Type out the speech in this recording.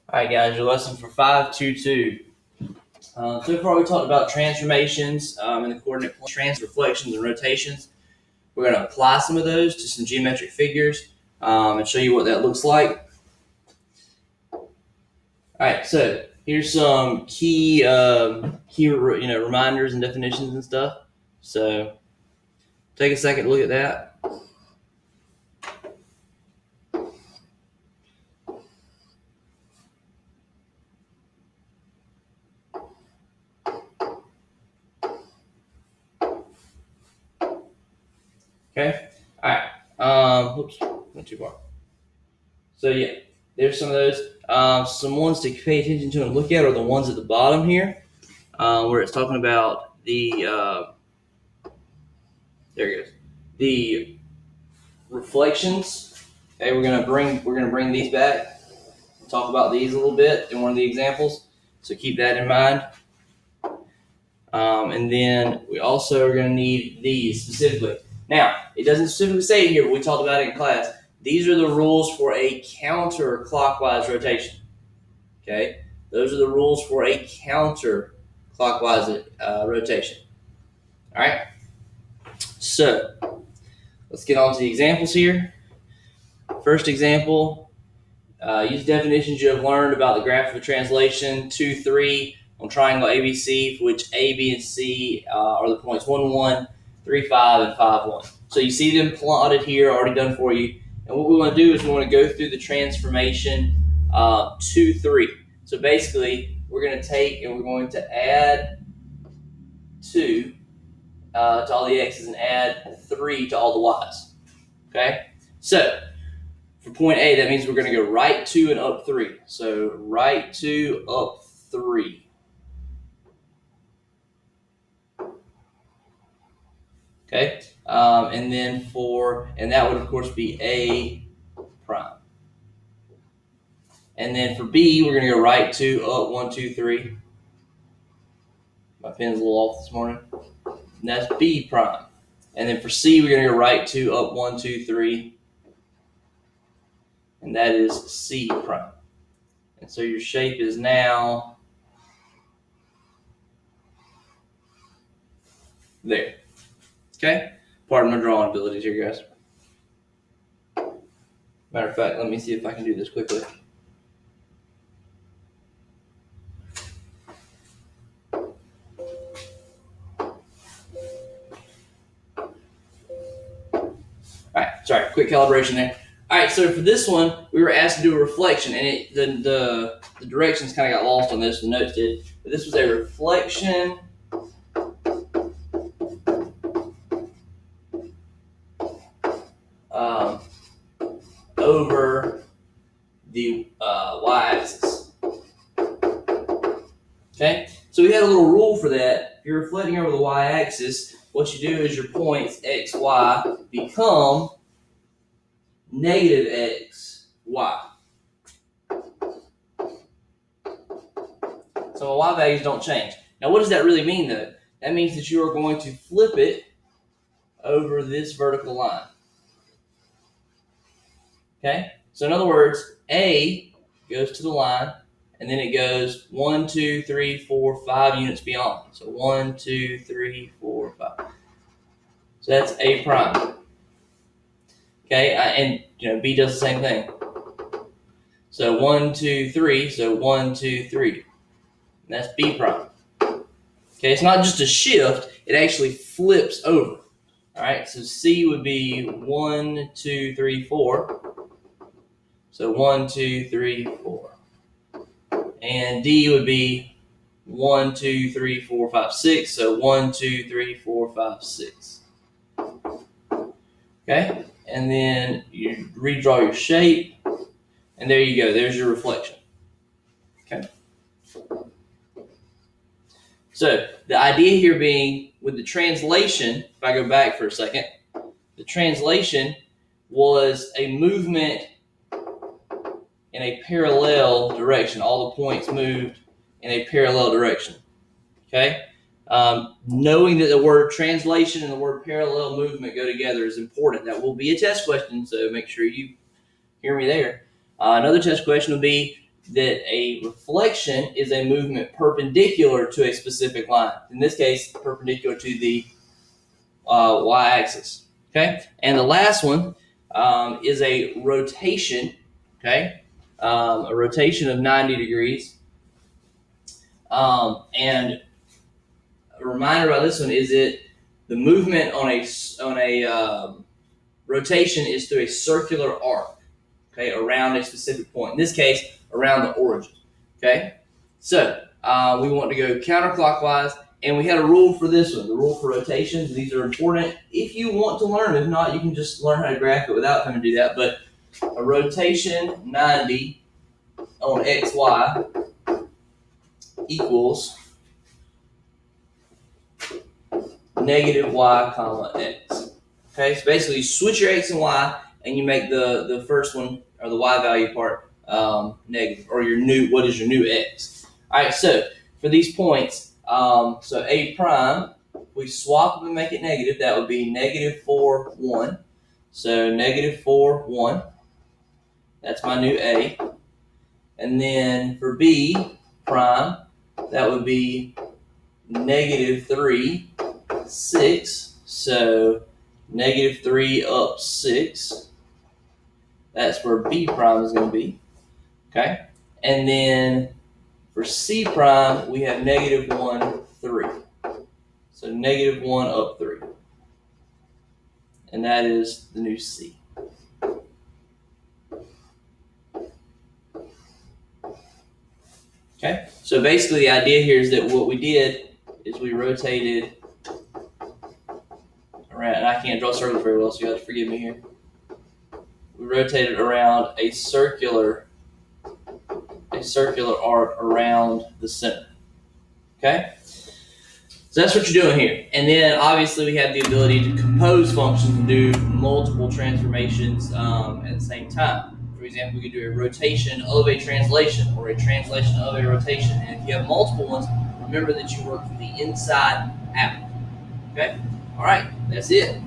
All right, guys, your lesson for 522. So far, we talked about transformations in the coordinate plane, reflections, and rotations. We're going to apply some of those to some geometric figures and show you what that looks like. All right, so here's some key reminders and definitions and stuff. So take a second to look at that. Okay. All right. Oops, went too far. So yeah, there's some of those. Some ones to pay attention to and look at are the ones at the bottom here, where it's talking about there it goes, the reflections. Okay, we're gonna bring these back. Talk about these a little bit in one of the examples. So keep that in mind. And then we also are going to need these specifically. Now, it doesn't specifically say it here, but we talked about it in class. These are the rules for a counterclockwise rotation. Okay? Those are the rules for a counterclockwise rotation. All right? So, let's get on to the examples here. First example, use definitions you have learned about the graph of translation 2, 3 on triangle ABC, for which A, B, and C are the points 1, 1, 3, 5, and 5, 1. So you see them plotted here, already done for you. And what we want to do is we want to go through the transformation 2, 3. So basically, we're going to take and we're going to add 2 to all the x's and add 3 to all the y's. Okay? So for point A, that means we're going to go right 2 and up 3. So right 2, up 3. Okay, and then and that would of course be A prime. And then for B, we're gonna go right 2, up 1, 2, 3. My pen's a little off this morning. And that's B prime. And then for C, we're gonna go right 2, up 1, 2, 3. And that is C prime. And so your shape is now there. Okay? Pardon my drawing abilities here, guys. Matter of fact, let me see if I can do this quickly. All right, sorry, quick calibration there. All right, so for this one, we were asked to do a reflection, and the directions kind of got lost on this, the notes did. But this was a reflection over the y-axis. Okay, so we had a little rule for that. If you're reflecting over the y-axis, what you do is your points x, y become negative x, y. So my y values don't change. Now, what does that really mean, though? That means that you are going to flip it over this vertical line. Okay? So in other words, A goes to the line, and then it goes 1, 2, 3, 4, 5 units beyond. So 1, 2, 3, 4, 5. So that's A prime. Okay, and B does the same thing. So 1, 2, 3. So 1, 2, 3. And that's B prime. Okay, it's not just a shift; it actually flips over. All right, so C would be 1, 2, 3, 4. So 1, 2, 3, 4. And D would be 1, 2, 3, 4, 5, 6. So 1, 2, 3, 4, 5, 6. Okay, and then you redraw your shape, and there you go. There's your reflection. Okay. So the idea here being with the translation, if I go back for a second, the translation was a movement in a parallel direction. All the points moved in a parallel direction. Okay? Knowing that the word translation and the word parallel movement go together is important. That will be a test question, so make sure you hear me there. Another test question would be, that a reflection is a movement perpendicular to a specific line. In this case, perpendicular to the y-axis. Okay, and the last one is a rotation. Okay, a rotation of 90 degrees. And a reminder about this one is that the movement on a rotation is through a circular arc. Okay, around a specific point. In this case, around the origin. Okay, so we want to go counterclockwise, and we had a rule for this one. The rule for rotations. These are important if you want to learn. If not, you can just learn how to graph it without having to do that. But a rotation 90 on xy equals negative y comma x. Okay, so basically you switch your x and y, and you make the first one, or the y value part, negative, or your new, what is your new x. All right, so for these points, so a prime, we swap and make it negative, that would be negative 4, 1. So negative 4, 1, that's my new a. And then for b prime, that would be negative 3, 6. So negative 3 up 6. That's where b prime is going to be. Okay. And then for c prime, we have negative 1, 3. So negative 1 up 3. And that is the new c. Okay. So basically the idea here is that what we did is we rotated around, and I can't draw circles very well, so you have to forgive me here. We rotated around a circular arc around the center. Okay? So that's what you're doing here. And then obviously we have the ability to compose functions and do multiple transformations at the same time. For example, we could do a rotation of a translation or a translation of a rotation. And if you have multiple ones, remember that you work from the inside out. Okay? All right, that's it.